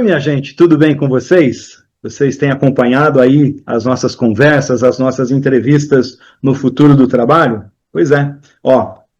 minha gente, tudo bem com vocês? Vocês têm acompanhado aí as nossas conversas, as nossas entrevistas no futuro do trabalho? Pois é,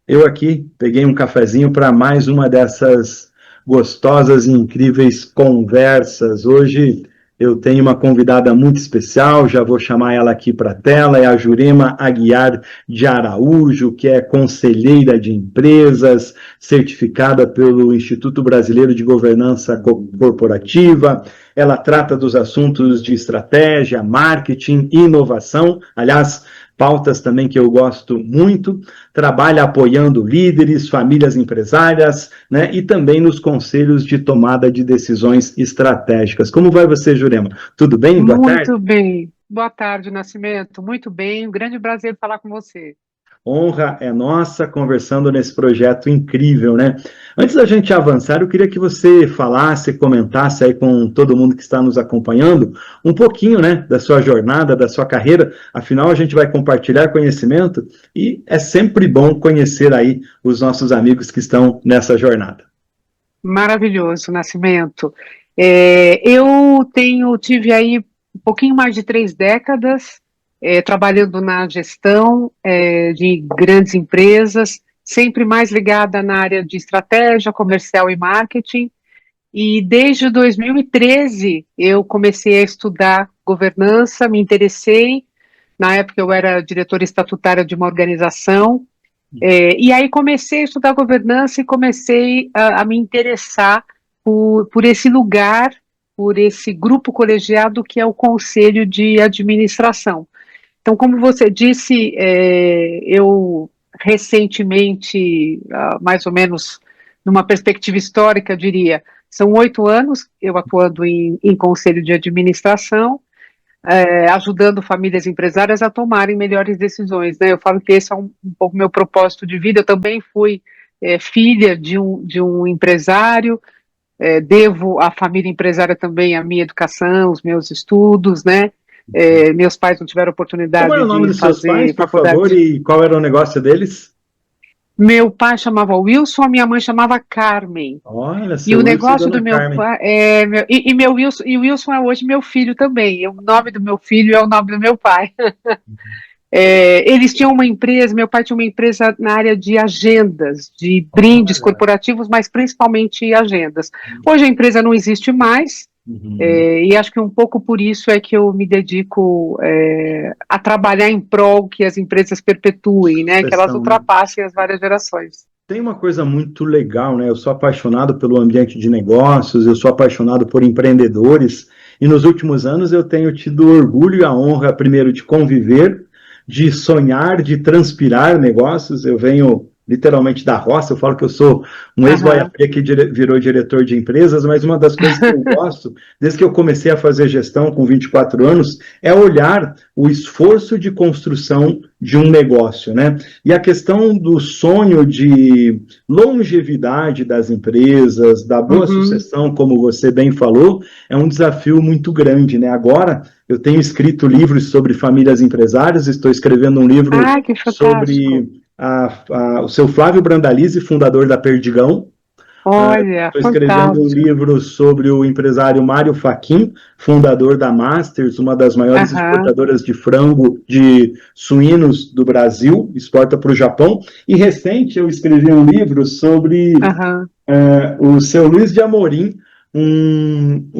eu aqui peguei um cafezinho para mais uma dessas gostosas e incríveis conversas. Hoje eu tenho uma convidada muito especial, já vou chamar ela aqui para a tela, é a Jurema Aguiar de Araújo, que é conselheira de empresas, certificada pelo Instituto Brasileiro de Governança Corporativa. Ela trata dos assuntos de estratégia, marketing, inovação, aliás, pautas também que eu gosto muito, trabalha apoiando líderes, famílias empresárias, né, e também nos conselhos de tomada de decisões estratégicas. Como vai você, Jurema? Tudo bem? Boa tarde. Muito bem. Boa tarde, Nascimento. Muito bem. Um grande prazer falar com você. Honra é nossa conversando nesse projeto incrível, né? Antes da gente avançar, eu queria que você falasse, comentasse aí com todo mundo que está nos acompanhando, um pouquinho, né, da sua jornada, da sua carreira. Afinal, a gente vai compartilhar conhecimento e é sempre bom conhecer aí os nossos amigos que estão nessa jornada. Maravilhoso, Nascimento. Tive aí um pouquinho mais de 3 décadas trabalhando na gestão de grandes empresas, sempre mais ligada na área de estratégia comercial e marketing. E desde 2013 eu comecei a estudar governança, me interessei. Na época eu era diretora estatutária de uma organização. E aí comecei a estudar governança e comecei a me interessar por esse lugar, por esse grupo colegiado que é o Conselho de Administração. Então, como você disse, eu recentemente, mais ou menos numa perspectiva histórica, eu diria, são 8 anos eu atuando em Conselho de Administração, ajudando famílias empresárias a tomarem melhores decisões, né? Eu falo que esse é um pouco meu propósito de vida. Eu também fui filha de um empresário, devo à família empresária também a minha educação, os meus estudos, né? Meus pais não tiveram Como era oportunidade o nome de dos seus pais, fazer por favor, faculdade. e qual era o negócio deles? Meu pai chamava Wilson, a minha mãe chamava Carmen. Olha, E seu o Wilson e negócio Dona do meu Carmen. pai e meu Wilson, e o Wilson é hoje meu filho também. O nome do meu filho é o nome do meu pai. Eles tinham uma empresa, meu pai tinha uma empresa na área de agendas, de brindes Olha. corporativos, mas principalmente agendas. Hoje a empresa não existe mais, Uhum. e acho que um pouco por isso é que eu me dedico a trabalhar em prol que as empresas perpetuem, né, que elas Sucessão, né? ultrapassem as várias gerações. Tem uma coisa muito legal, né? Eu sou apaixonado pelo ambiente de negócios, eu sou apaixonado por empreendedores, e nos últimos anos eu tenho tido o orgulho e a honra, primeiro, de conviver, de sonhar, de transpirar negócios. Eu venho literalmente da roça, eu falo que eu sou um Aham. ex-boiadeiro que virou diretor de empresas, mas uma das coisas que eu gosto, desde que eu comecei a fazer gestão com 24 anos, é olhar o esforço de construção de um negócio, né? E a questão do sonho de longevidade das empresas, da boa Uhum. sucessão, como você bem falou, é um desafio muito grande, né? Agora, eu tenho escrito livros sobre famílias empresárias, estou escrevendo um livro Ah, que fantástico. sobre o seu Flávio Brandalize, fundador da Perdigão. Olha, Estou escrevendo um fantástico. livro sobre o empresário Mário Fachin, fundador da Masters, uma das maiores Aham, exportadoras de frango, de suínos do Brasil, exporta para o Japão. E recente eu escrevi um livro sobre aham, o seu Luiz de Amorim, um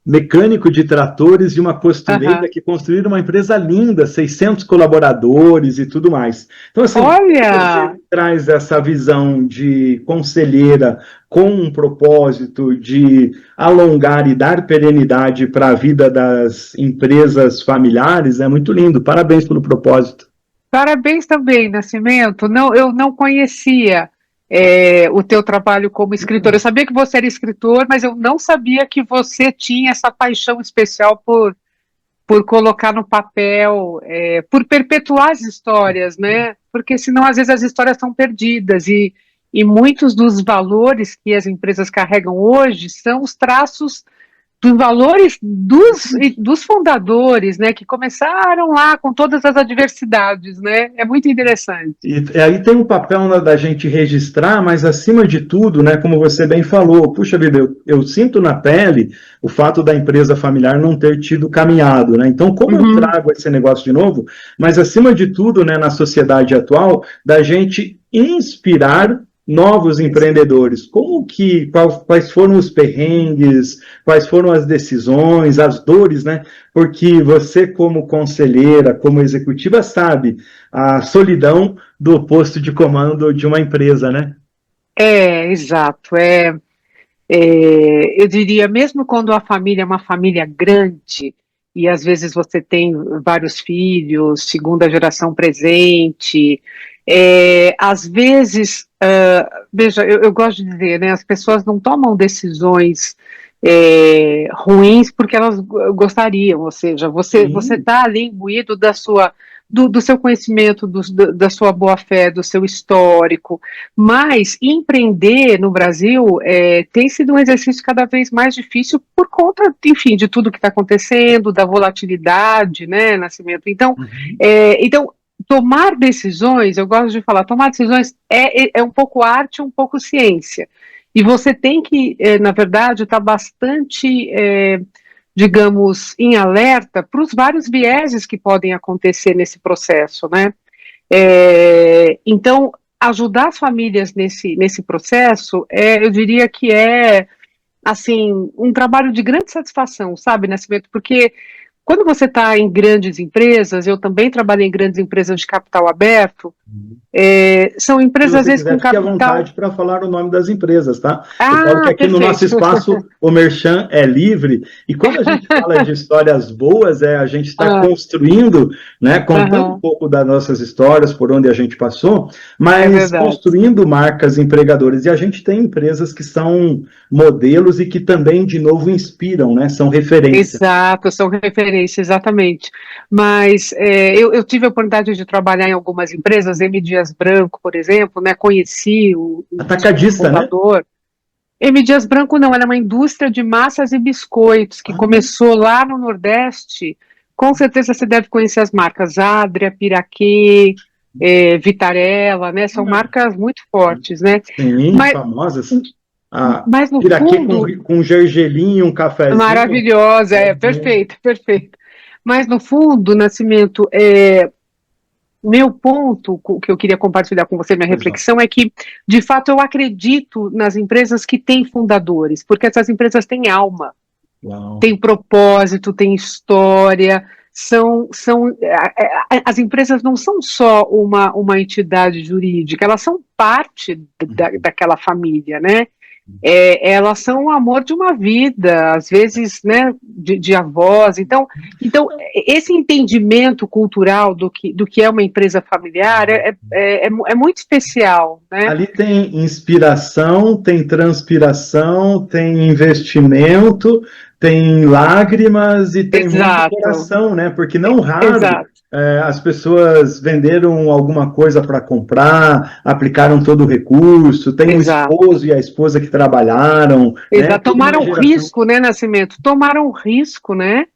mecânico de tratores e uma costureira aham. que construíram uma empresa linda, 600 colaboradores e tudo mais. Então, assim, quando você Olha, traz essa visão de conselheira com um propósito de alongar e dar perenidade para a vida das empresas familiares, é muito lindo. Parabéns pelo propósito. parabéns também, Nascimento. Não, eu não conhecia o teu trabalho como escritor. Eu sabia que você era escritor, mas eu não sabia que você tinha essa paixão especial por colocar no papel, por perpetuar as histórias, né? Porque senão, às vezes, as histórias são perdidas e muitos dos valores que as empresas carregam hoje são os traços dos valores dos fundadores, né, que começaram lá com todas as adversidades, né? É muito interessante. E aí tem um papel, né, da gente registrar, mas acima de tudo, né, como você bem falou, puxa vida, eu sinto na pele o fato da empresa familiar não ter tido caminhado, né? Então, como eu trago esse negócio de novo, mas acima de tudo, né, na sociedade atual, da gente inspirar novos empreendedores. Quais foram os perrengues, quais foram as decisões, as dores, né? Porque você, como conselheira, como executiva, sabe a solidão do posto de comando de uma empresa, né? Exato. Eu diria, mesmo quando a família é uma família grande, e às vezes você tem vários filhos, segunda geração presente, às vezes, veja, eu gosto de dizer, né, as pessoas não tomam decisões ruins porque elas gostariam, ou seja, você está ali imbuído do seu conhecimento, da sua boa-fé, do seu histórico, mas empreender no Brasil tem sido um exercício cada vez mais difícil por conta, enfim, de tudo que está acontecendo, da volatilidade, né, Nascimento? Então, tomar decisões, eu gosto de falar, tomar decisões é um pouco arte, um pouco ciência. E você tem que, na verdade, estar bastante, digamos, em alerta para os vários vieses que podem acontecer nesse processo, né? Então, ajudar as famílias nesse processo, eu diria que assim, um trabalho de grande satisfação, sabe, Nascimento? Porque quando você está em grandes empresas, eu também trabalhei em grandes empresas de capital aberto, são empresas, às vezes, com capital... Fique à vontade para falar o nome das empresas, tá? Eu falo que aqui no nosso espaço o merchan é livre, e quando a gente fala de histórias boas, a gente está construindo, né, contando um pouco das nossas histórias, por onde a gente passou, mas construindo marcas empregadoras, e a gente tem empresas que são modelos e que também, de novo, inspiram, né, são referências. Exato, são referências, exatamente. Mas eu tive a oportunidade de trabalhar em algumas empresas, M. Dias Branco, por exemplo, né, conheci o atacadista, fundador. Né? M. Dias Branco não, ela é uma indústria de massas e biscoitos, que começou lá no Nordeste. Com certeza você deve conhecer as marcas Adria, Piraquê, Vitarella, né, são marcas muito fortes, né? Sim, famosas. Mas no Piraquê fundo... com gergelim, um cafezinho. Maravilhosa, perfeito, perfeito. Mas no fundo, Nascimento, meu ponto que eu queria compartilhar com você, minha reflexão, é que, de fato, eu acredito nas empresas que têm fundadores, porque essas empresas têm alma, têm propósito, têm história, as empresas não são só uma entidade jurídica, elas são parte daquela família, né? Elas são o amor de uma vida, às vezes, né, de avós. Então, esse entendimento cultural do que é uma empresa familiar é muito especial, né? Ali tem inspiração, tem transpiração, tem investimento, tem lágrimas e tem muito coração, né? Porque não raro as pessoas venderam alguma coisa para comprar, aplicaram todo o recurso, tem o esposo e a esposa que trabalharam. Né? Tomaram risco, né, Nascimento? Tomaram risco, né?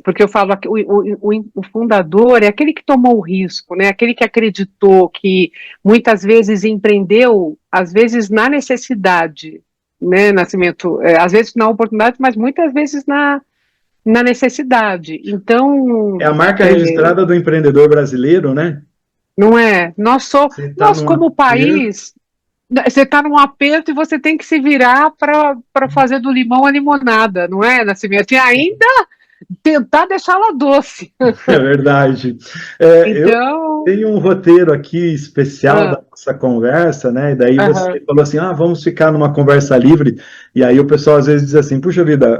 Porque eu falo que o fundador é aquele que tomou o risco, né? Aquele que acreditou, que muitas vezes empreendeu, às vezes na necessidade, né, Nascimento? Às vezes na oportunidade, mas muitas vezes na necessidade. Então... É a marca registrada do empreendedor brasileiro, né? Não é? Nós como país... Você está num aperto e você tem que se virar para fazer do limão a limonada, não é, Nascimento? E ainda tentar deixá-la doce. É verdade. Eu tenho um roteiro aqui especial da nossa conversa, né? E daí você falou assim, vamos ficar numa conversa livre. E aí o pessoal às vezes diz assim, puxa vida,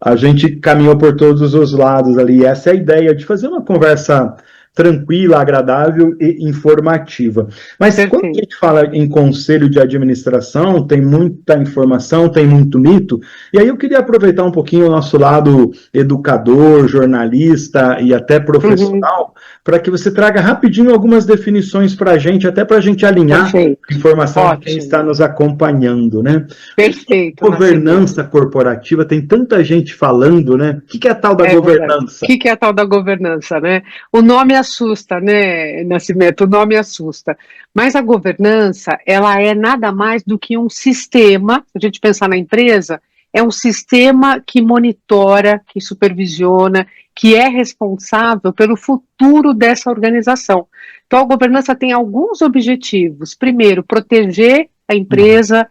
a gente caminhou por todos os lados ali. E essa é a ideia de fazer uma conversa tranquila, agradável e informativa. Mas quando a gente fala em conselho de administração, tem muita informação, tem muito mito, e aí eu queria aproveitar um pouquinho o nosso lado educador, jornalista e até profissional, para que você traga rapidinho algumas definições para a gente, até para a gente alinhar a informação de quem está nos acompanhando, né? Perfeito. Governança corporativa, tem tanta gente falando, né? O que é a tal da governança? O que é a tal da governança, né? O nome assusta, né, Nascimento? O nome assusta. Mas a governança, ela é nada mais do que um sistema, se a gente pensar na empresa, é um sistema que monitora, que supervisiona, que é responsável pelo futuro dessa organização. Então, a governança tem alguns objetivos. Primeiro, proteger a empresa,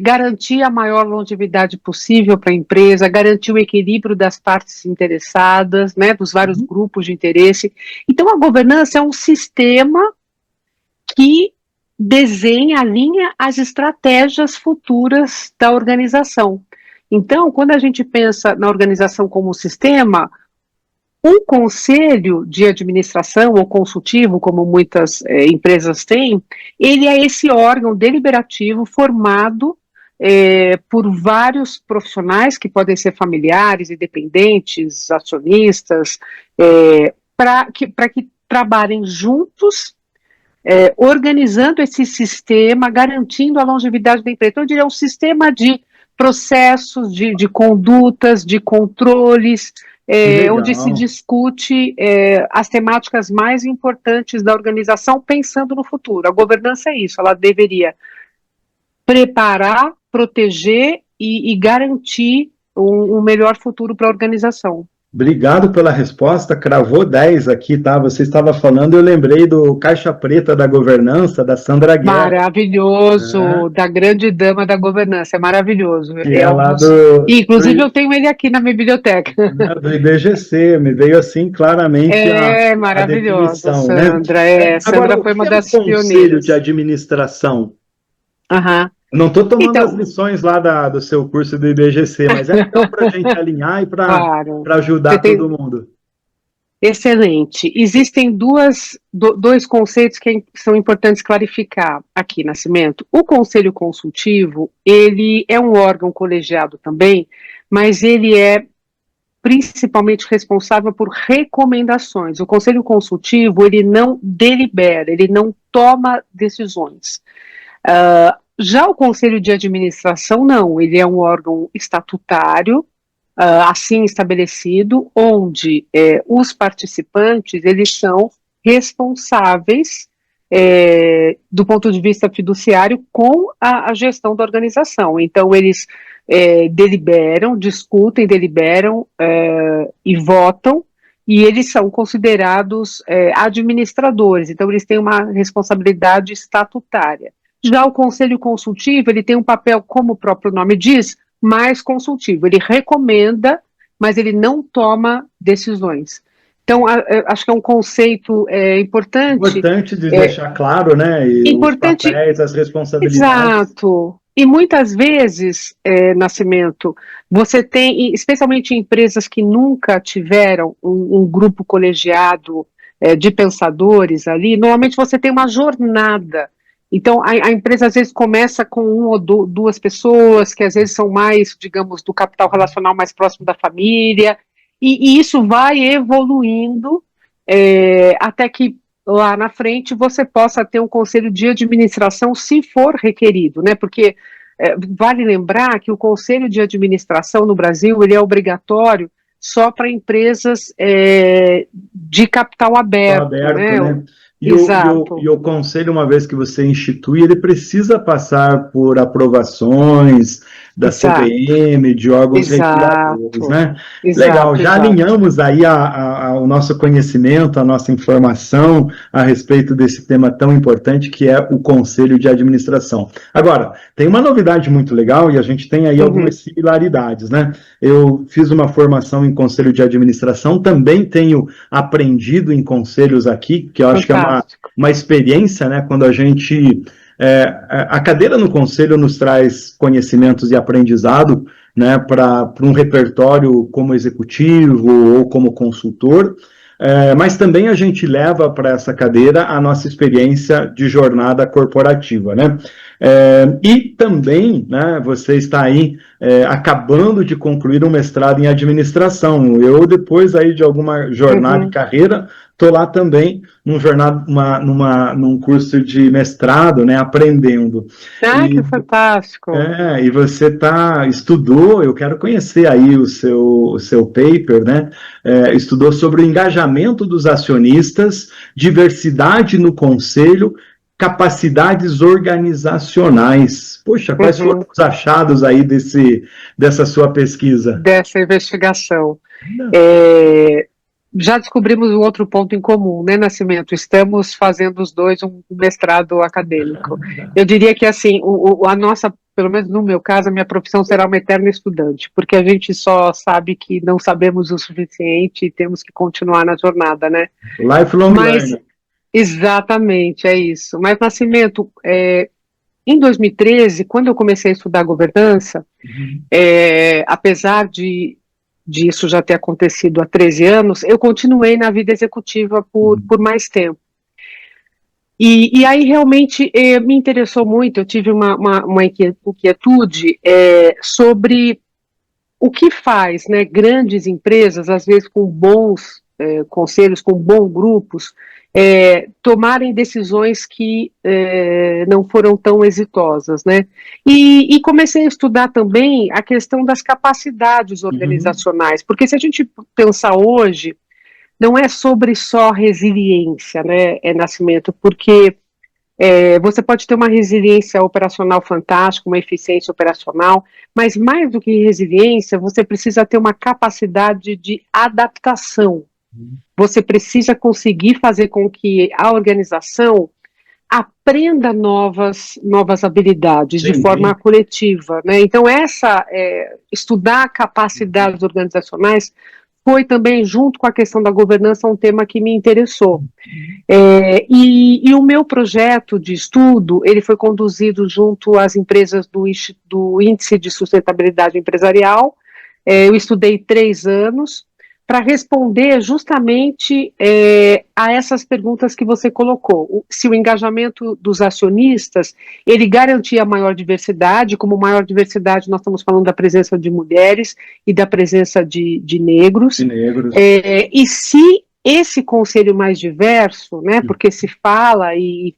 garantir a maior longevidade possível para a empresa, garantir o equilíbrio das partes interessadas, né, dos vários grupos de interesse. Então, a governança é um sistema que desenha, alinha as estratégias futuras da organização. Então, quando a gente pensa na organização como um sistema, o conselho de administração ou consultivo, como muitas empresas têm, ele é esse órgão deliberativo formado por vários profissionais, que podem ser familiares, independentes, acionistas, para que trabalhem juntos, organizando esse sistema, garantindo a longevidade da empresa. Então, eu diria um sistema de processos, de condutas, de controles, onde se discute as temáticas mais importantes da organização, pensando no futuro. A governança é isso, ela deveria preparar, proteger e garantir um melhor futuro para a organização. Obrigado pela resposta, cravou 10 aqui, tá? Você estava falando, eu lembrei do Caixa Preta da Governança, da Sandra Guerra. Maravilhoso, da grande dama da governança, é maravilhoso. Inclusive eu tenho ele aqui na minha biblioteca. Do IBGC, me veio assim claramente a definição, Sandra, né? Sandra Agora, foi uma das pioneiras. Conselho de administração. Não estou tomando as lições lá do seu curso do IBGC, mas é legal para a gente alinhar e para ajudar todo mundo. Excelente. Existem dois conceitos que são importantes clarificar aqui, Nascimento. O Conselho Consultivo, ele é um órgão colegiado também, mas ele é principalmente responsável por recomendações. O Conselho Consultivo, ele não delibera, ele não toma decisões. Já o Conselho de Administração, não, ele é um órgão estatutário, assim estabelecido, onde os participantes, eles são responsáveis, do ponto de vista fiduciário, com a gestão da organização. Então, eles discutem, deliberam e votam, e eles são considerados administradores, então eles têm uma responsabilidade estatutária. Já o Conselho Consultivo, ele tem um papel, como o próprio nome diz, mais consultivo. Ele recomenda, mas ele não toma decisões. Então, acho que é um conceito importante. Importante de deixar claro, né? E importante, os papéis, as responsabilidades. Exato. E muitas vezes, Nascimento, você tem, especialmente em empresas que nunca tiveram um grupo colegiado de pensadores ali, normalmente você tem uma jornada. Então, a empresa às vezes começa com uma ou duas pessoas, que às vezes são mais, digamos, do capital relacional mais próximo da família, e isso vai evoluindo até que lá na frente você possa ter um conselho de administração, se for requerido, né? Porque vale lembrar que o conselho de administração no Brasil, ele é obrigatório só para empresas de capital aberto, né? E o conselho, uma vez que você institui, ele precisa passar por aprovações da CVM, de órgãos reguladores, né? Legal, já alinhamos aí o nosso conhecimento, a nossa informação a respeito desse tema tão importante que é o conselho de administração. Agora, tem uma novidade muito legal e a gente tem aí algumas similaridades, né? Eu fiz uma formação em conselho de administração, também tenho aprendido em conselhos aqui, que eu acho que é uma experiência, né? Quando a gente... a cadeira no conselho nos traz conhecimentos e aprendizado, né, para um repertório como executivo ou como consultor, mas também a gente leva para essa cadeira a nossa experiência de jornada corporativa, né? E também, né, você está aí acabando de concluir um mestrado em administração. Eu, depois aí de alguma jornada de carreira, estou lá também num curso de mestrado, né, aprendendo. Que fantástico! E você estudou, eu quero conhecer aí o seu paper, né? Estudou sobre o engajamento dos acionistas, diversidade no conselho, capacidades organizacionais. Poxa, quais foram os achados aí dessa sua pesquisa? Dessa investigação. Já descobrimos um outro ponto em comum, né, Nascimento? Estamos fazendo os dois um mestrado acadêmico. Eu diria que, assim, a nossa, pelo menos no meu caso, a minha profissão será uma eterna estudante, porque a gente só sabe que não sabemos o suficiente e temos que continuar na jornada, né? Lifelong learning. Exatamente, é isso. Mas, Nascimento, em 2013, quando eu comecei a estudar governança, apesar disso já ter acontecido há 13 anos, eu continuei na vida executiva por mais tempo. E aí realmente me interessou muito, eu tive uma inquietude sobre o que faz, né, grandes empresas, às vezes com bons conselhos, com bons grupos, tomarem decisões que não foram tão exitosas, né? E comecei a estudar também a questão das capacidades organizacionais, porque se a gente pensar hoje, não é sobre só resiliência, né, Nascimento, porque você pode ter uma resiliência operacional fantástica, uma eficiência operacional, mas mais do que resiliência, você precisa ter uma capacidade de adaptação. Você precisa conseguir fazer com que a organização aprenda novas habilidades de forma coletiva, né? Então, estudar capacidades organizacionais foi também, junto com a questão da governança, um tema que me interessou. E o meu projeto de estudo, ele foi conduzido junto às empresas do Índice de Sustentabilidade Empresarial. Eu estudei 3 anos, para responder justamente a essas perguntas que você colocou. Se o engajamento dos acionistas, ele garantia maior diversidade, como maior diversidade nós estamos falando da presença de mulheres e da presença de negros. E se esse conselho mais diverso, né, porque se fala e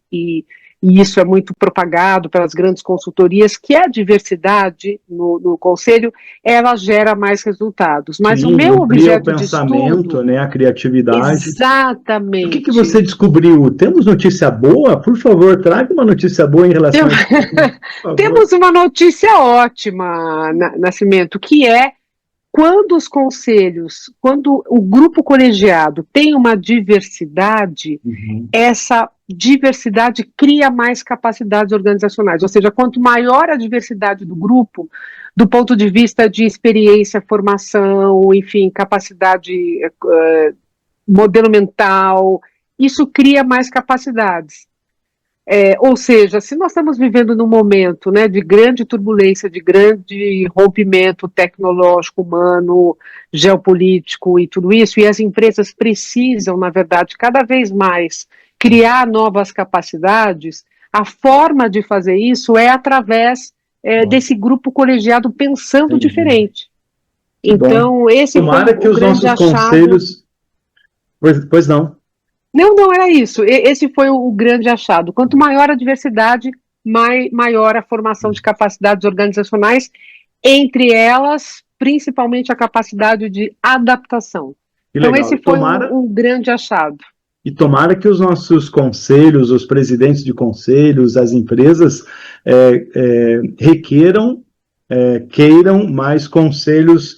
isso é muito propagado pelas grandes consultorias, que a diversidade no conselho, ela gera mais resultados. Mas o meu objeto de estudo... né, a criatividade. Exatamente. O que você descobriu? Temos notícia boa? Por favor, traga uma notícia boa em relação a isso. Temos uma notícia ótima, Nascimento, que é quando os conselhos, quando o grupo colegiado tem uma diversidade, essa diversidade cria mais capacidades organizacionais, ou seja, quanto maior a diversidade do grupo, do ponto de vista de experiência, formação, enfim, capacidade, modelo mental, isso cria mais capacidades. Ou seja, se nós estamos vivendo num momento, né, de grande turbulência, de grande rompimento tecnológico, humano, geopolítico e tudo isso, e as empresas precisam, na verdade, cada vez mais criar novas capacidades, a forma de fazer isso é através desse grupo colegiado pensando diferente. Então, esse Tomara foi que os nossos conselhos... Pois não. Não, era isso. Esse foi o grande achado. Quanto maior a diversidade, maior a formação de capacidades organizacionais, entre elas, principalmente a capacidade de adaptação. Então, esse foi um grande achado. E tomara que os nossos conselhos, os presidentes de conselhos, as empresas, queiram mais conselhos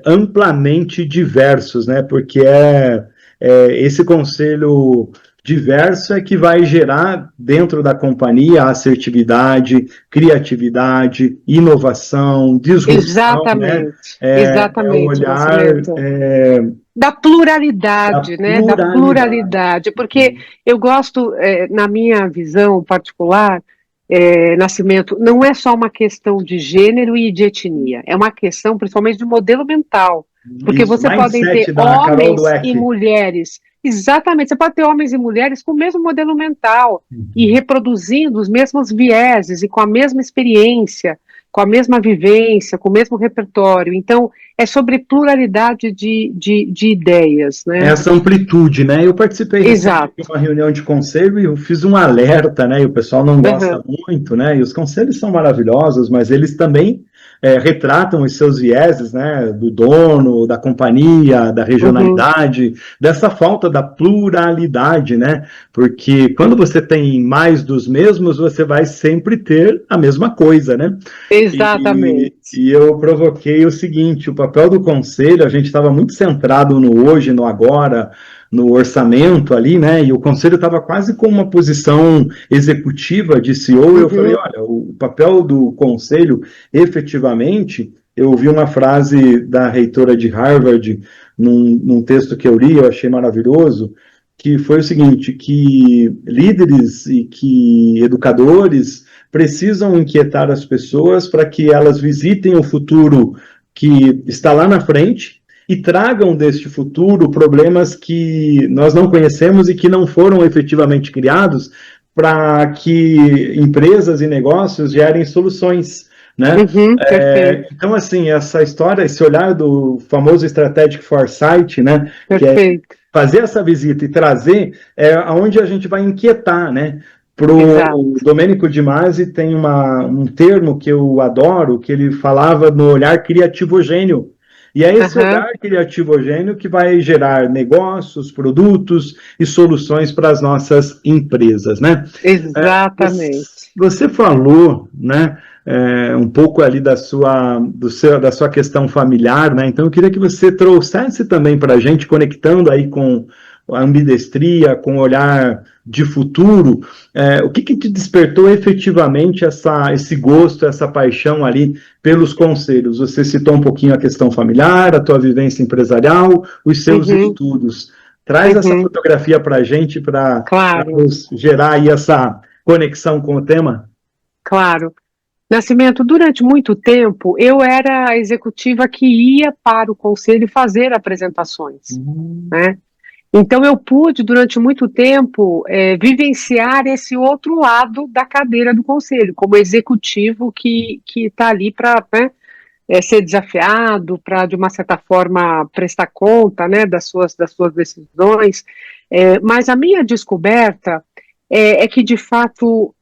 amplamente diversos, né? Porque esse conselho diverso é que vai gerar dentro da companhia assertividade, criatividade, inovação, disrupção. Exatamente, né? Exatamente. O olhar da pluralidade, né? Da pluralidade, porque eu gosto, na minha visão particular, Nascimento, não é só uma questão de gênero e de etnia, é uma questão principalmente de modelo mental. Porque Isso, você pode ter mindset da Carol homens e Dweck. mulheres, exatamente, você pode ter homens e mulheres com o mesmo modelo mental e Uhum. reproduzindo os mesmos vieses e com a mesma experiência, com a mesma vivência, com o mesmo repertório. Então, é sobre pluralidade de ideias, né? Essa amplitude, né? Eu participei recentemente de Exato. uma reunião de conselho e eu fiz um alerta, né? E o pessoal não gosta Uhum, muito, né? E os conselhos são maravilhosos, mas eles também retratam os seus vieses, né? Do dono, da companhia, da uhum, regionalidade, dessa falta da pluralidade, né? Porque quando você tem mais dos mesmos, você vai sempre ter a mesma coisa, né? exatamente. E eu provoquei o seguinte: o papel do conselho, a gente estava muito centrado no hoje, no agora, no orçamento ali, né? E o conselho estava quase com uma posição executiva de CEO. E eu falei: Uhum, olha, o papel do conselho, efetivamente, eu ouvi uma frase da reitora de Harvard num texto que eu li, eu achei maravilhoso, que foi o seguinte: que líderes e que educadores precisam inquietar as pessoas para que elas visitem o futuro que está lá na frente e tragam deste futuro problemas que nós não conhecemos e que não foram efetivamente criados para que empresas e negócios gerem soluções, né? uhum, perfeito, Então, assim, essa história, esse olhar do famoso Strategic Foresight, né, que é perfeito, fazer essa visita e trazer aonde a gente vai inquietar, né? O exato. Domênico Di Masi tem um termo que eu adoro, que ele falava no olhar criativogênio. E é esse Aham, olhar criativogênio que vai gerar negócios, produtos e soluções para as nossas empresas, né? exatamente. Você falou, né, um pouco ali da sua questão familiar, né? Então eu queria que você trouxesse também para a gente, conectando aí com a ambidestria, com o olhar de futuro, o que te despertou efetivamente esse gosto, essa paixão ali pelos conselhos? Você citou um pouquinho a questão familiar, a tua vivência empresarial, os seus Uhum, estudos. Traz essa uhum, fotografia para a gente, para claro, nos gerar aí essa conexão com o tema? claro. Nascimento, durante muito tempo, eu era a executiva que ia para o conselho fazer apresentações, Uhum. né? Então, eu pude, durante muito tempo, vivenciar esse outro lado da cadeira do conselho, como executivo que está ali para, né, ser desafiado, para, de uma certa forma, prestar conta, né, das suas decisões. Mas a minha descoberta é que, de fato,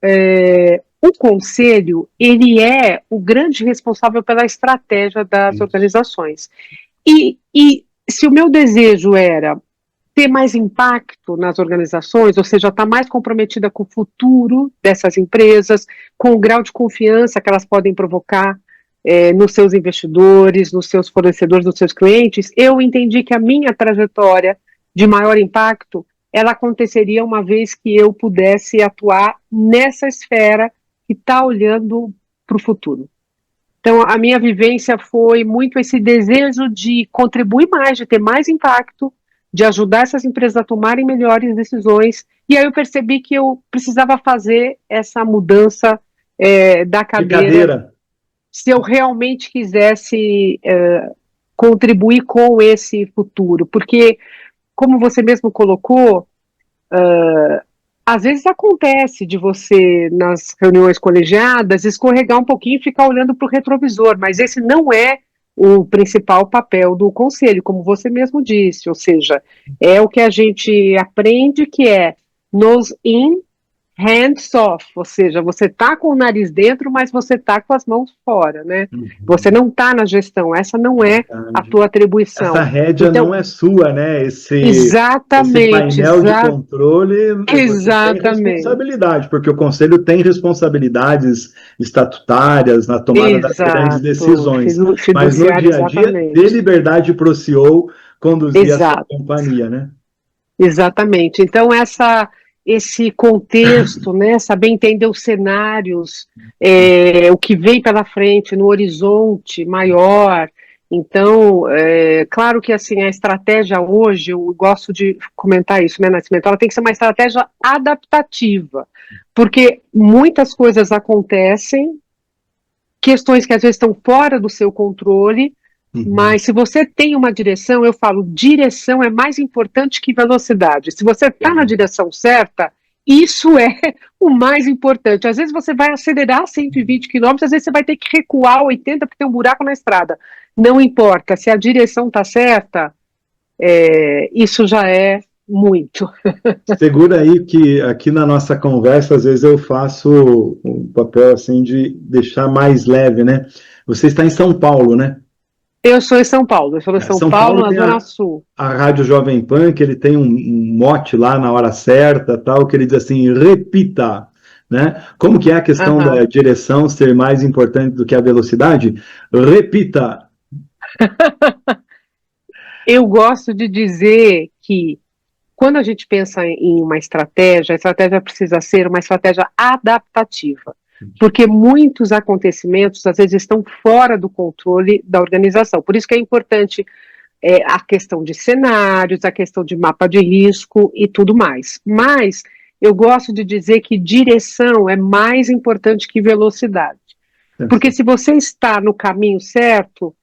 o conselho ele é o grande responsável pela estratégia das Isso. organizações. E se o meu desejo era ter mais impacto nas organizações, ou seja, estar mais comprometida com o futuro dessas empresas, com o grau de confiança que elas podem provocar nos seus investidores, nos seus fornecedores, nos seus clientes, eu entendi que a minha trajetória de maior impacto, ela aconteceria uma vez que eu pudesse atuar nessa esfera que está olhando para o futuro. Então, a minha vivência foi muito esse desejo de contribuir mais, de ter mais impacto, de ajudar essas empresas a tomarem melhores decisões. E aí eu percebi que eu precisava fazer essa mudança da De cadeira cadeira. se eu realmente quisesse contribuir com esse futuro. Porque, como você mesmo colocou, às vezes acontece de você, nas reuniões colegiadas, escorregar um pouquinho e ficar olhando para o retrovisor, mas esse não é o principal papel do conselho, como você mesmo disse, ou seja, é o que a gente aprende que é nos in, hands off, ou seja, você está com o nariz dentro, mas você está com as mãos fora, né? Você Uhum. não está na gestão, essa não é a Verdade. tua Essa atribuição. rédea Então, não é sua, né? Esse exatamente, painel de controle, você tem exatamente. responsabilidade, porque o conselho tem responsabilidades estatutárias na tomada das grandes Exato, decisões, mas no fiduciário, dia a dia, dê exatamente. liberdade para o CEO conduzir a sua Exato, companhia, né? exatamente. Então, esse contexto, né, saber entender os cenários, o que vem pela frente, no horizonte maior. Então, claro que assim, a estratégia hoje, eu gosto de comentar isso, né, Nascimento, ela tem que ser uma estratégia adaptativa, porque muitas coisas acontecem, questões que às vezes estão fora do seu controle, Uhum. Mas se você tem uma direção, eu falo, direção é mais importante que velocidade. Se você está na direção certa, isso é o mais importante. Às vezes você vai acelerar 120 quilômetros, às vezes você vai ter que recuar 80 porque tem um buraco na estrada. Não importa, se a direção está certa, isso já é muito. Segura aí que aqui na nossa conversa, às vezes eu faço um papel assim de deixar mais leve, né? Você está em São Paulo, né? Eu sou em São Paulo, eu sou em São São Paulo, Paulo na tem Zona Sul. a Rádio Jovem Pan, que ele tem um mote lá na hora certa, tal, que ele diz assim, repita, né? Como que é a questão Aham. da direção ser mais importante do que a velocidade? Repita. Eu gosto de dizer que quando a gente pensa em uma estratégia, a estratégia precisa ser uma estratégia adaptativa, porque muitos acontecimentos às vezes estão fora do controle da organização. Por isso que é importante a questão de cenários, a questão de mapa de risco e tudo mais. Mas eu gosto de dizer que direção é mais importante que velocidade, porque se você está no caminho certo,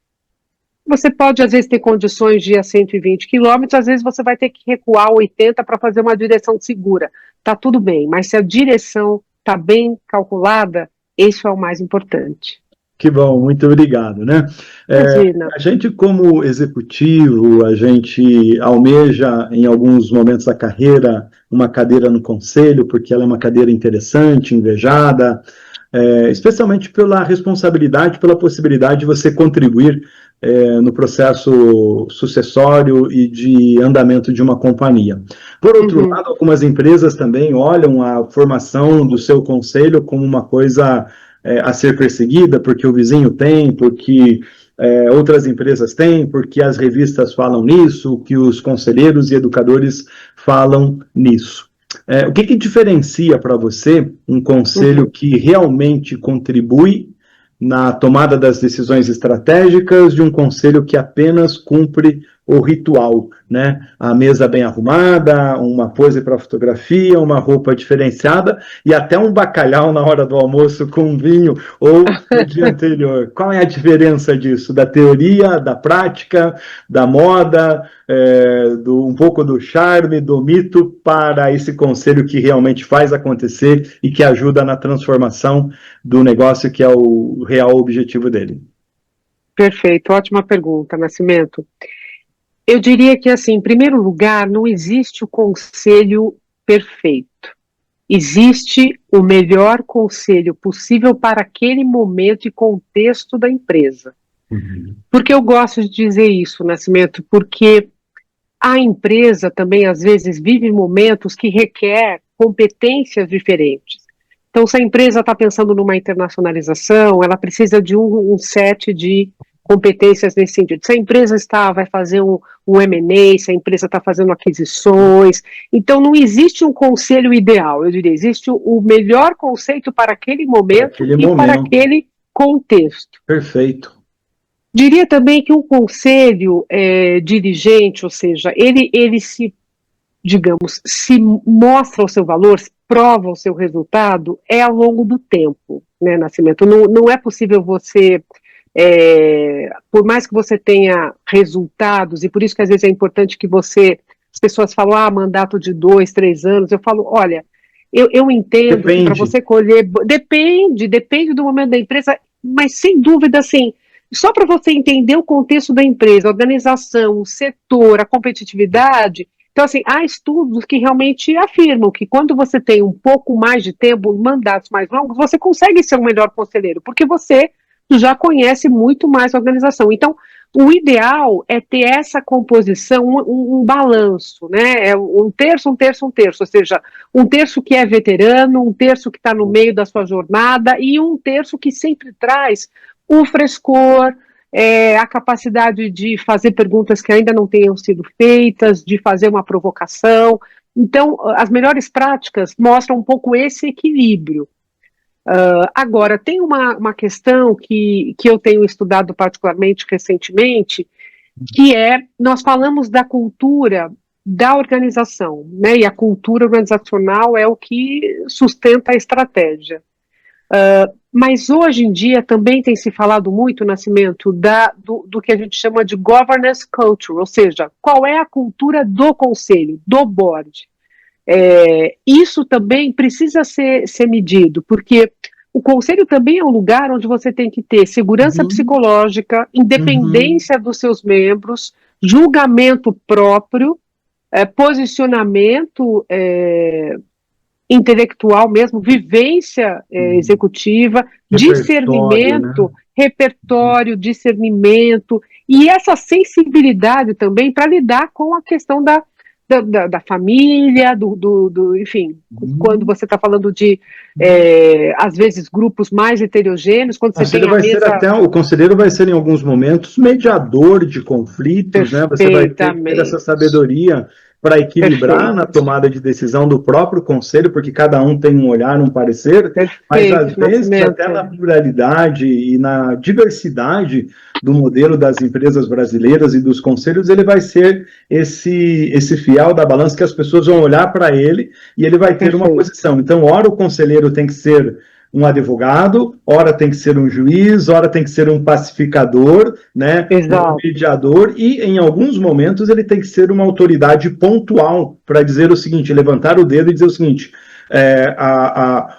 você pode, às vezes, ter condições de ir a 120 quilômetros, às vezes você vai ter que recuar 80 para fazer uma direção segura. Tá tudo bem, mas se a direção está bem calculada, isso é o mais importante. Que bom, muito obrigado, né? Imagina. A gente, como executivo, a gente almeja, em alguns momentos da carreira, uma cadeira no conselho, porque ela é uma cadeira interessante, invejada, especialmente pela responsabilidade, pela possibilidade de você contribuir no processo sucessório e de andamento de uma companhia. Por outro Uhum. lado, algumas empresas também olham a formação do seu conselho como uma coisa a ser perseguida, porque o vizinho tem, porque outras empresas têm, porque as revistas falam nisso, que os conselheiros e educadores falam nisso. O que diferencia para você um conselho Uhum. que realmente contribui na tomada das decisões estratégicas de um conselho que apenas cumpre o ritual, né? A mesa bem arrumada, uma pose para fotografia, uma roupa diferenciada e até um bacalhau na hora do almoço com vinho ou no dia anterior. Qual é a diferença disso? Da teoria, da prática, da moda, um pouco do charme, do mito, para esse conselho que realmente faz acontecer e que ajuda na transformação do negócio, que é o real objetivo dele. Perfeito, ótima pergunta, Nascimento. Eu diria que, assim, em primeiro lugar, não existe o conselho perfeito. Existe o melhor conselho possível para aquele momento e contexto da empresa. Uhum. Por que eu gosto de dizer isso, Nascimento? Porque a empresa também, às vezes, vive momentos que requer competências diferentes. Então, se a empresa está pensando numa internacionalização, ela precisa de um set de competências nesse sentido. Se a empresa vai fazer um M&A, se a empresa está fazendo aquisições, então não existe um conselho ideal, eu diria, existe o melhor conceito para aquele Para momento aquele e para momento. aquele contexto. Perfeito. Diria também que um conselho dirigente, ou seja, ele se, digamos, se mostra o seu valor, prova o seu resultado, é ao longo do tempo, né, Nascimento? Não é possível você, por mais que você tenha resultados, e por isso que às vezes é importante que você, as pessoas falam, mandato de 2, 3 anos, eu falo, olha, eu entendo que para Depende. você colher, depende do momento da empresa, mas sem dúvida, assim, só para você entender o contexto da empresa, a organização, o setor, a competitividade. Então, assim, há estudos que realmente afirmam que quando você tem um pouco mais de tempo, mandatos mais longos, você consegue ser um melhor conselheiro, porque você já conhece muito mais a organização. Então, o ideal é ter essa composição, um balanço, né? É um terço, um terço, um terço, ou seja, um terço que é veterano, um terço que está no meio da sua jornada e um terço que sempre traz o frescor, a capacidade de fazer perguntas que ainda não tenham sido feitas, de fazer uma provocação. Então, as melhores práticas mostram um pouco esse equilíbrio. Agora, tem uma questão que eu tenho estudado particularmente recentemente, que nós falamos da cultura da organização, né? E a cultura organizacional é o que sustenta a estratégia. Mas hoje em dia também tem se falado muito, Nascimento, do que a gente chama de governance culture, ou seja, qual é a cultura do conselho, do board. Isso também precisa ser medido, porque o conselho também é um lugar onde você tem que ter segurança psicológica, independência dos seus membros, julgamento próprio, posicionamento intelectual mesmo, vivência executiva, discernimento, né? Repertório, discernimento, e essa sensibilidade também para lidar com a questão da família, enfim, quando você está falando de, às vezes, grupos mais heterogêneos, quando você tem a mesa... O conselheiro vai ser, em alguns momentos, mediador de conflitos, né? Você vai ter essa sabedoria para equilibrar na tomada de decisão do próprio conselho, porque cada um tem um olhar, um parecer, mas às vezes até na pluralidade e na diversidade do modelo das empresas brasileiras e dos conselhos, ele vai ser esse fiel da balança que as pessoas vão olhar para ele e ele vai ter uma posição. Então, ora o conselheiro tem que ser um advogado, ora tem que ser um juiz, ora tem que ser um pacificador, né, um mediador, e em alguns momentos ele tem que ser uma autoridade pontual para dizer o seguinte, levantar o dedo e dizer o seguinte,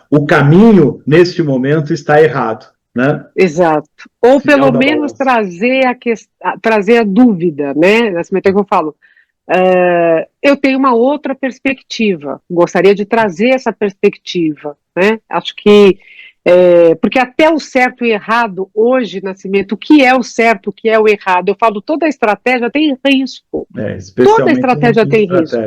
o caminho neste momento está errado. Né? Exato. Ou pelo menos trazer a dúvida, né? Assim, é que eu falo. Eu tenho uma outra perspectiva, gostaria de trazer essa perspectiva, né? Acho que, porque até o certo e errado, hoje, Nascimento, o que é o certo, o que é o errado? Eu falo, toda estratégia tem risco. Toda estratégia tem risco.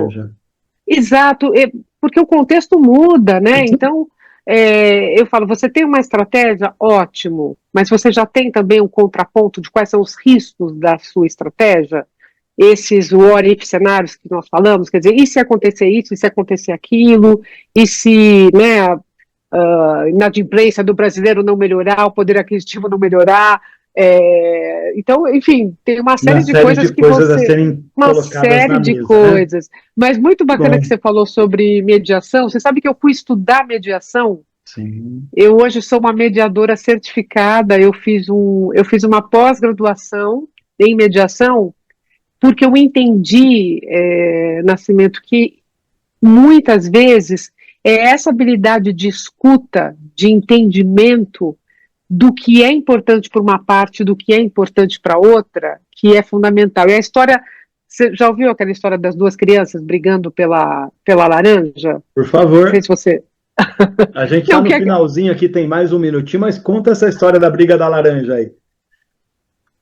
Exato, porque o contexto muda, né? Então, eu falo, você tem uma estratégia, ótimo, mas você já tem também um contraponto de quais são os riscos da sua estratégia? Esses what if cenários que nós falamos, quer dizer, e se acontecer isso, e se acontecer aquilo, e se, né, a inadimplência do brasileiro não melhorar, o poder aquisitivo não melhorar, então, enfim, tem uma série de coisas que você... Uma série de coisas, né? Mas muito bacana que você falou sobre mediação. Você sabe que eu fui estudar mediação? Sim. Eu hoje sou uma mediadora certificada, eu fiz uma pós-graduação em mediação, porque eu entendi, Nascimento, que muitas vezes essa habilidade de escuta, de entendimento do que é importante para uma parte, do que é importante para outra, que é fundamental. E a história, você já ouviu aquela história das duas crianças brigando pela laranja? Por favor. Não sei se você... A gente está no finalzinho aqui, tem mais um minutinho, mas conta essa história da briga da laranja aí.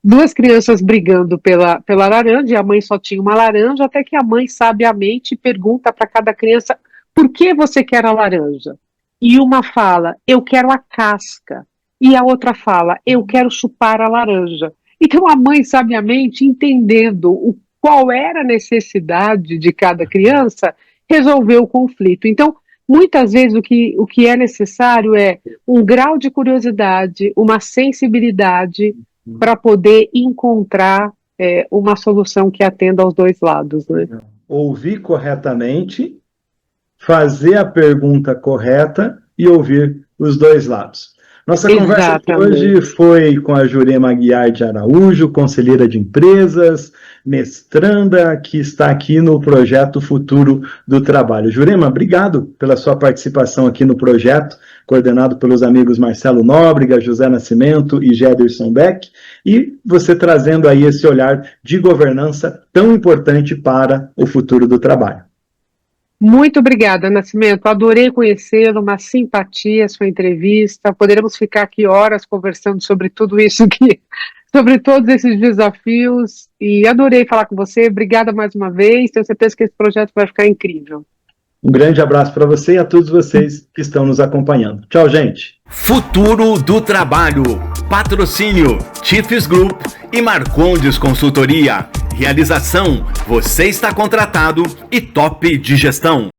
Duas crianças brigando pela laranja, e a mãe só tinha uma laranja, até que a mãe sabiamente pergunta para cada criança, por que você quer a laranja? E uma fala, eu quero a casca. E a outra fala, eu quero chupar a laranja. Então a mãe sabiamente, entendendo qual era a necessidade de cada criança, resolveu o conflito. Então, muitas vezes o que é necessário é um grau de curiosidade, uma sensibilidade, para poder encontrar uma solução que atenda aos dois lados. Né? Ouvir corretamente, fazer a pergunta correta e ouvir os dois lados. Nossa conversa hoje foi com a Jurema Aguiar de Araújo, conselheira de empresas, mestranda, que está aqui no projeto Futuro do Trabalho. Jurema, obrigado pela sua participação aqui no projeto, coordenado pelos amigos Marcelo Nóbrega, José Nascimento e Gederson Beck, e você trazendo aí esse olhar de governança tão importante para o futuro do trabalho. Muito obrigada, Nascimento. Adorei conhecê-lo, uma simpatia a sua entrevista. Poderemos ficar aqui horas conversando sobre tudo isso aqui, sobre todos esses desafios, e adorei falar com você. Obrigada mais uma vez. Tenho certeza que esse projeto vai ficar incrível. Um grande abraço para você e a todos vocês que estão nos acompanhando. Tchau, gente. Futuro do Trabalho. Patrocínio Tifes Group e Marcondes Consultoria. Realização, você está contratado e Top de Gestão.